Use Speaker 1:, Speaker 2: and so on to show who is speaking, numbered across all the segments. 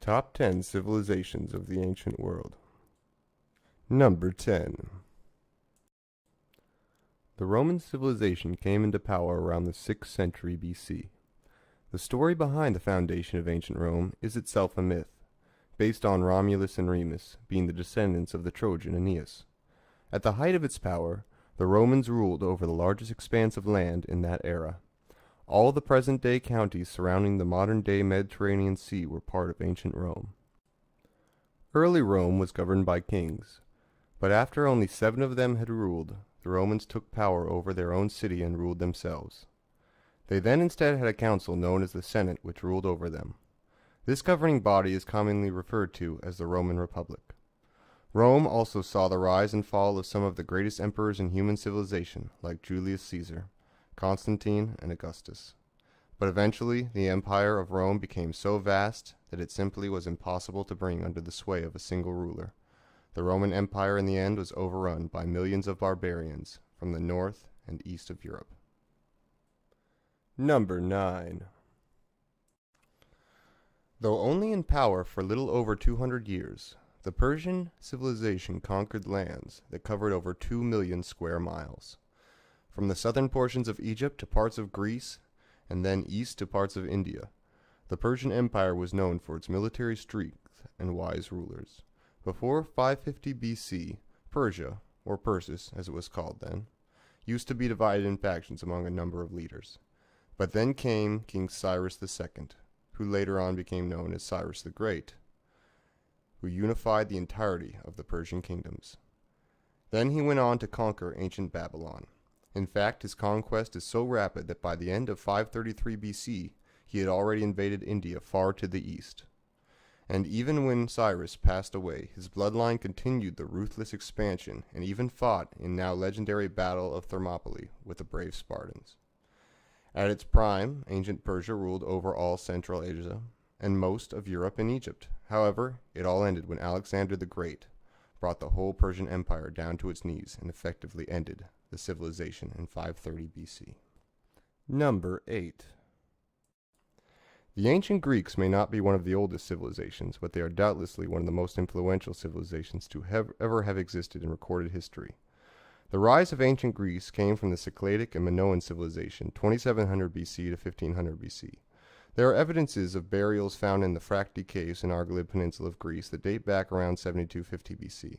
Speaker 1: Top 10 Civilizations of the Ancient World. Number 10. The Roman civilization came into power around the 6th century BC. The story behind the foundation of ancient Rome is itself a myth, based on Romulus and Remus being the descendants of the Trojan Aeneas. At the height of its power, the Romans ruled over the largest expanse of land in that era. All the present-day counties surrounding the modern-day Mediterranean Sea were part of ancient Rome. Early Rome was governed by kings, but after only 7 of them had ruled, the Romans took power over their own city and ruled themselves. They then instead had a council known as the Senate, which ruled over them. This governing body is commonly referred to as the Roman Republic. Rome also saw the rise and fall of some of the greatest emperors in human civilization, like Julius Caesar, Constantine, and Augustus. But eventually, the empire of Rome became so vast that it simply was impossible to bring under the sway of a single ruler. The Roman Empire in the end was overrun by millions of barbarians from the north and east of Europe. Number 9. Though only in power for little over 200 years, the Persian civilization conquered lands that covered over 2 million square miles. From the southern portions of Egypt to parts of Greece, and then east to parts of India, the Persian Empire was known for its military strength and wise rulers. Before 550 BC, Persia, or Persis as it was called then, used to be divided in factions among a number of leaders. But then came King Cyrus II, who later on became known as Cyrus the Great, who unified the entirety of the Persian kingdoms. Then he went on to conquer ancient Babylon. In fact, his conquest is so rapid that by the end of 533 BC, he had already invaded India far to the east. And even when Cyrus passed away, his bloodline continued the ruthless expansion and even fought in now legendary Battle of Thermopylae with the brave Spartans. At its prime, ancient Persia ruled over all Central Asia and most of Europe and Egypt. However, it all ended when Alexander the Great brought the whole Persian Empire down to its knees and effectively ended the civilization in 530 BC. Number 8. The ancient Greeks may not be one of the oldest civilizations, but they are doubtlessly one of the most influential civilizations to ever have existed in recorded history. The rise of ancient Greece came from the Cycladic and Minoan civilization, 2700 BC to 1500 BC. There are evidences of burials found in the Phrakkti caves in Argolid Peninsula of Greece that date back around 7250 BC.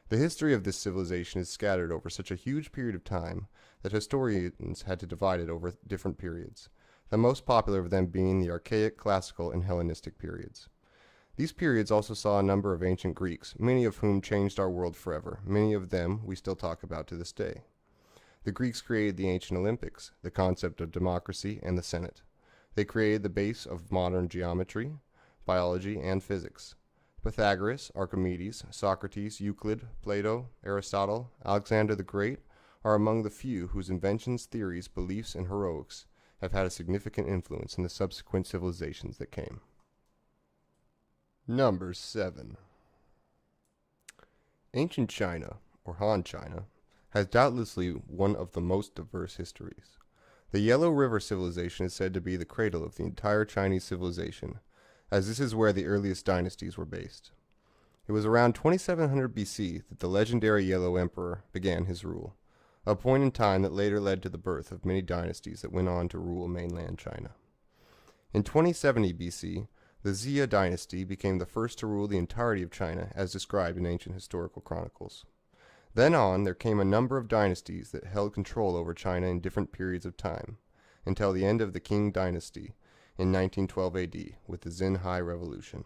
Speaker 1: The history of this civilization is scattered over such a huge period of time that historians had to divide it over different periods, the most popular of them being the Archaic, Classical, and Hellenistic periods. These periods also saw a number of ancient Greeks, many of whom changed our world forever. Many of them we still talk about to this day. The Greeks created the ancient Olympics, the concept of democracy, and the Senate. They created the base of modern geometry, biology, and physics. Pythagoras, Archimedes, Socrates, Euclid, Plato, Aristotle, Alexander the Great are among the few whose inventions, theories, beliefs, and heroics have had a significant influence in the subsequent civilizations that came. Number 7. Ancient China, or Han China, has doubtlessly one of the most diverse histories. The Yellow River civilization is said to be the cradle of the entire Chinese civilization, as this is where the earliest dynasties were based. It was around 2700 BC that the legendary Yellow Emperor began his rule, a point in time that later led to the birth of many dynasties that went on to rule mainland China. In 2070 BC, the Xia dynasty became the first to rule the entirety of China as described in ancient historical chronicles. Then on, there came a number of dynasties that held control over China in different periods of time, until the end of the Qing dynasty in 1912 AD with the Xinhai Revolution.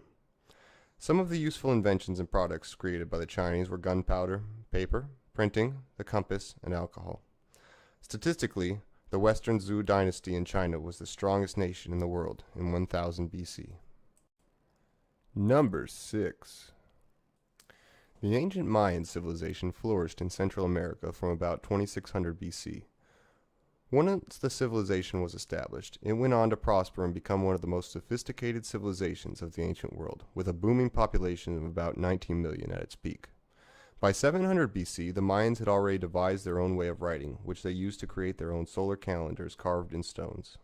Speaker 1: Some of the useful inventions and products created by the Chinese were gunpowder, paper, printing, the compass, and alcohol. Statistically, the Western Zhou dynasty in China was the strongest nation in the world in 1000 BC. Number 6. The ancient Mayan civilization flourished in Central America from about 2600 BC. Once the civilization was established, it went on to prosper and become one of the most sophisticated civilizations of the ancient world, with a booming population of about 19 million at its peak. By 700 BC, the Mayans had already devised their own way of writing, which they used to create their own solar calendars carved in stones.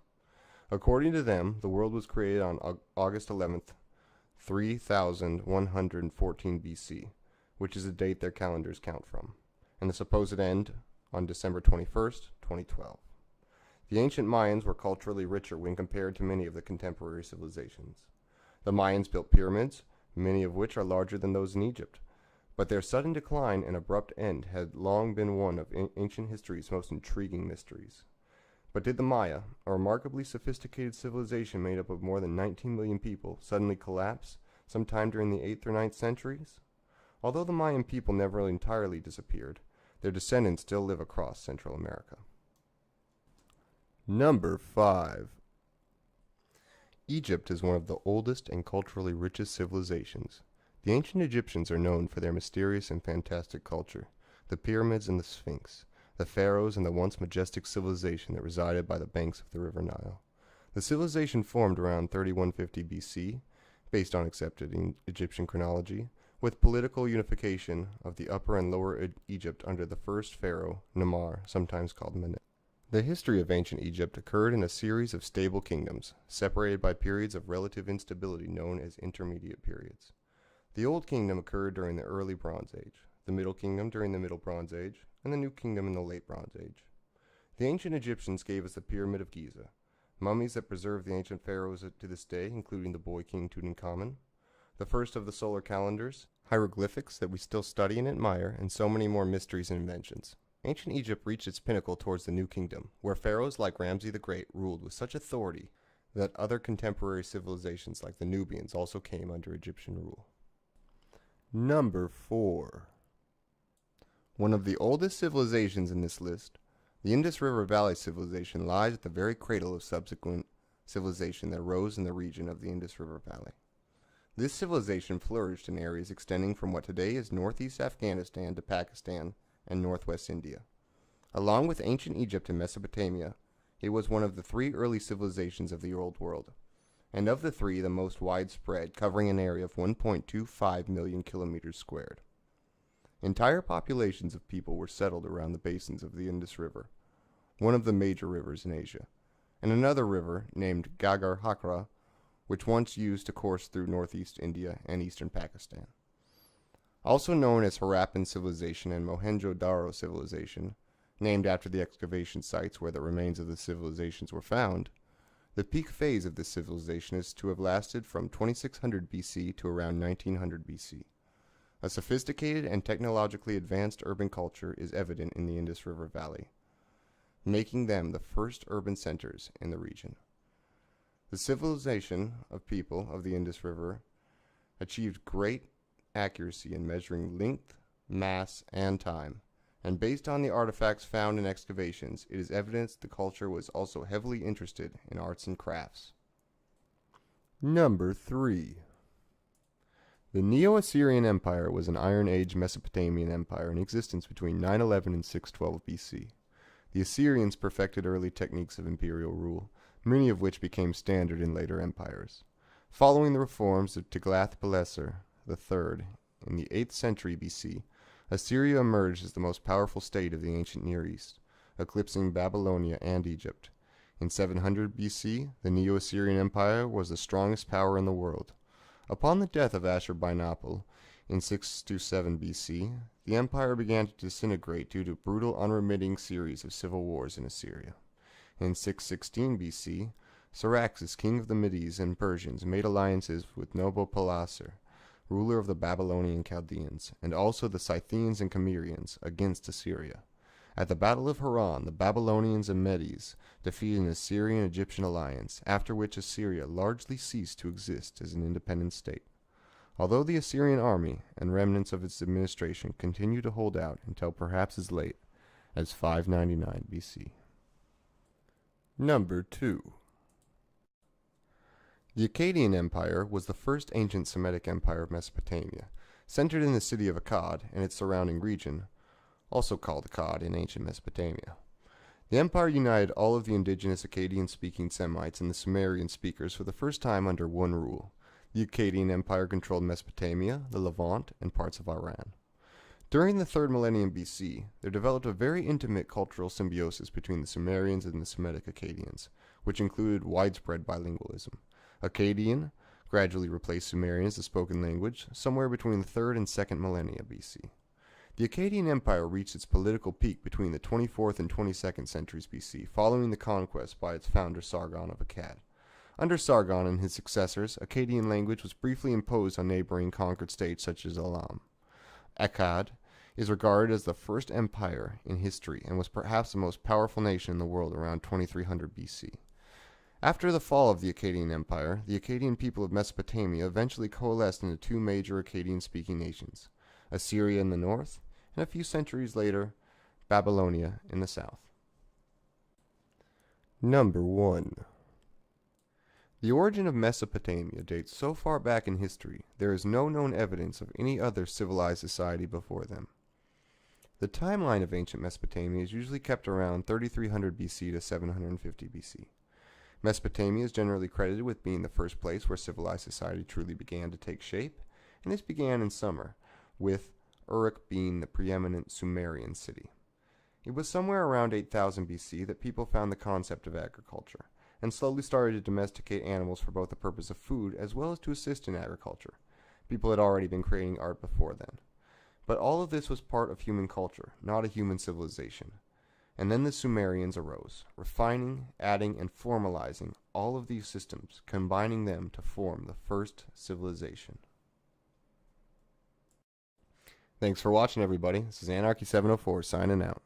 Speaker 1: According to them, the world was created on August 11th, 3114 BC, which is the date their calendars count from, and the supposed end on December 21st, 2012. The ancient Mayans were culturally richer when compared to many of the contemporary civilizations. The Mayans built pyramids, many of which are larger than those in Egypt, but their sudden decline and abrupt end had long been one of ancient history's most intriguing mysteries. But did the Maya, a remarkably sophisticated civilization made up of more than 19 million people, suddenly collapse sometime during the 8th or 9th centuries? Although the Mayan people never entirely disappeared, their descendants still live across Central America. Number 5. Egypt is one of the oldest and culturally richest civilizations. The ancient Egyptians are known for their mysterious and fantastic culture, the pyramids and the Sphinx, the pharaohs and the once majestic civilization that resided by the banks of the river Nile. The civilization formed around 3150 BC, based on accepted Egyptian chronology, with political unification of the Upper and Lower Egypt under the first pharaoh, Namar, sometimes called Menes. The history of ancient Egypt occurred in a series of stable kingdoms, separated by periods of relative instability known as intermediate periods. The Old Kingdom occurred during the Early Bronze Age, the Middle Kingdom during the Middle Bronze Age, and the New Kingdom in the Late Bronze Age. The ancient Egyptians gave us the Pyramid of Giza, mummies that preserve the ancient pharaohs to this day, including the boy king Tutankhamun, the first of the solar calendars, hieroglyphics that we still study and admire, and so many more mysteries and inventions. Ancient Egypt reached its pinnacle towards the New Kingdom, where pharaohs like Ramses the Great ruled with such authority that other contemporary civilizations like the Nubians also came under Egyptian rule. Number 4. One of the oldest civilizations in this list, the Indus River Valley civilization lies at the very cradle of subsequent civilization that arose in the region of the Indus River Valley. This civilization flourished in areas extending from what today is northeast Afghanistan to Pakistan and northwest India. Along with ancient Egypt and Mesopotamia, it was one of the 3 early civilizations of the Old World, and of the 3 the most widespread, covering an area of 1.25 million kilometers squared. Entire populations of people were settled around the basins of the Indus River, one of the major rivers in Asia, and another river named Ghaggar Hakra, which once used to course through northeast India and eastern Pakistan. Also known as Harappan civilization and Mohenjo-Daro civilization, named after the excavation sites where the remains of the civilizations were found, the peak phase of this civilization is to have lasted from 2600 BC to around 1900 BC. A sophisticated and technologically advanced urban culture is evident in the Indus River Valley, making them the first urban centers in the region. The civilization of people of the Indus River achieved great accuracy in measuring length, mass, and time, and based on the artifacts found in excavations, it is evidence the culture was also heavily interested in arts and crafts. Number 3. The Neo-Assyrian Empire was an Iron Age Mesopotamian empire in existence between 911 and 612 BC. The Assyrians perfected early techniques of imperial rule, many of which became standard in later empires. Following the reforms of Tiglath-Pileser III in the 8th century BC, Assyria emerged as the most powerful state of the ancient Near East, eclipsing Babylonia and Egypt. In 700 BC, the Neo-Assyrian Empire was the strongest power in the world. Upon the death of Ashurbanipal in 627 BC, the empire began to disintegrate due to a brutal, unremitting series of civil wars in Assyria. In 616 BC, Cyaxares, king of the Medes and Persians, made alliances with Nabopolassar, ruler of the Babylonian Chaldeans, and also the Scythians and Cimmerians, against Assyria. At the Battle of Haran, the Babylonians and Medes defeated an Assyrian-Egyptian alliance, after which Assyria largely ceased to exist as an independent state. Although the Assyrian army and remnants of its administration continued to hold out until perhaps as late as 599 BC. Number 2. The Akkadian Empire was the first ancient Semitic empire of Mesopotamia, centered in the city of Akkad and its surrounding region, also called Akkad in ancient Mesopotamia. The empire united all of the indigenous Akkadian-speaking Semites and the Sumerian speakers for the first time under one rule. The Akkadian Empire controlled Mesopotamia, the Levant, and parts of Iran. During the 3rd millennium BC, there developed a very intimate cultural symbiosis between the Sumerians and the Semitic Akkadians, which included widespread bilingualism. Akkadian, gradually replaced Sumerian as the spoken language somewhere between the 3rd and 2nd millennia BC. The Akkadian Empire reached its political peak between the 24th and 22nd centuries BC, following the conquest by its founder Sargon of Akkad. Under Sargon and his successors, Akkadian language was briefly imposed on neighboring conquered states such as Elam. Akkad is regarded as the first empire in history and was perhaps the most powerful nation in the world around 2300 BC. After the fall of the Akkadian Empire, the Akkadian people of Mesopotamia eventually coalesced into two major Akkadian-speaking nations, Assyria in the north, and a few centuries later, Babylonia in the south. Number 1. The origin of Mesopotamia dates so far back in history, there is no known evidence of any other civilized society before them. The timeline of ancient Mesopotamia is usually kept around 3300 BC to 750 BC. Mesopotamia is generally credited with being the first place where civilized society truly began to take shape, and this began in Sumer, with Uruk being the preeminent Sumerian city. It was somewhere around 8000 BC that people found the concept of agriculture, and slowly started to domesticate animals for both the purpose of food as well as to assist in agriculture. People had already been creating art before then. But all of this was part of human culture, not a human civilization. And then the Sumerians arose, refining, adding, and formalizing all of these systems, combining them to form the first civilization. Thanks for watching, everybody. This is Anarchy704 signing out.